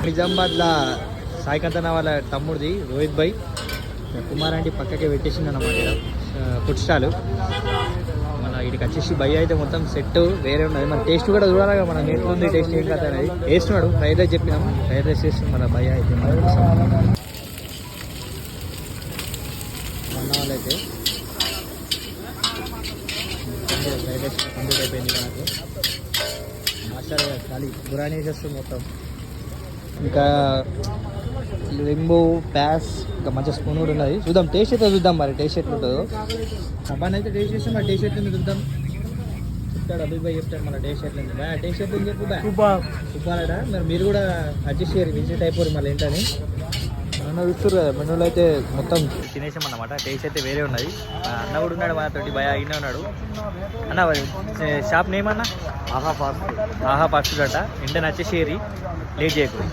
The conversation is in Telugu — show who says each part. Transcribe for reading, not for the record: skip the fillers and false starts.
Speaker 1: నిజామాబాద్లో సాయికాంతన వాళ్ళ తమ్ముడిది రోహిత్ భాయ్ కుమార్ అంటే పక్కకే పెట్టేసింది అన్నమాట. ఫుడ్ స్టాల్ మన ఇక్కడికి వచ్చేసి భయ్య అయితే మొత్తం సెట్ వేరే ఉన్నది. మన టేస్ట్ కూడా చూడాలి, మన నేట్లో ఉంది టేస్ట్ ఏం కదా అనేది వేస్తున్నాడు. ఫ్రైడ్ రైస్ చెప్పినాం, ఫ్రైడ్ రైస్ చేస్తుంది మన భయ్య అయితే. మన వాళ్ళైతే ఫ్రైడ్ రైస్ కంప్లీట్ అయిపోయింది మనకు. మాస్టర్ ఖాళీ బిర్యానీ చేస్తుంది మొత్తం. ఇంకా లింబు ప్యాస్ ఇంకా మంచి స్పూన్ కూడా ఉన్నది. చూద్దాం టేస్ట్ అయితే చూద్దాం, మరి టేస్ట్ ఎట్లుంటుందో. అబ్బాయి అయితే టేస్ట్ చేస్తాం, మరి టేస్ట్ ఎట్లుంది చూద్దాం. చెప్తాడు అభిబాయ్ చెప్తాడు మన టేస్ట్ ఎట్లుంది. టేస్ట్ ఎట్లుంది చెప్పు సూపర్ అడా. మరి మీరు కూడా అడ్జస్ట్ చేయరు, విజిట్ అయిపోరు మళ్ళీ ఏంటని అన్న చూస్తారు కదా. మెనూలో అయితే మొత్తం తినేసాం అన్నమాట. టేస్ట్ అయితే వేరే ఉన్నది. అన్న కూడా ఉన్నాడు మనతోటి, భయ అయినా ఉన్నాడు. అన్న షాప్ నేమ్ అన్న ఆహా ఫాస్ట్ ఫుడ్ అంట. ఇంటర్ వచ్చేసేరి, లేట్ చేయకూడదు.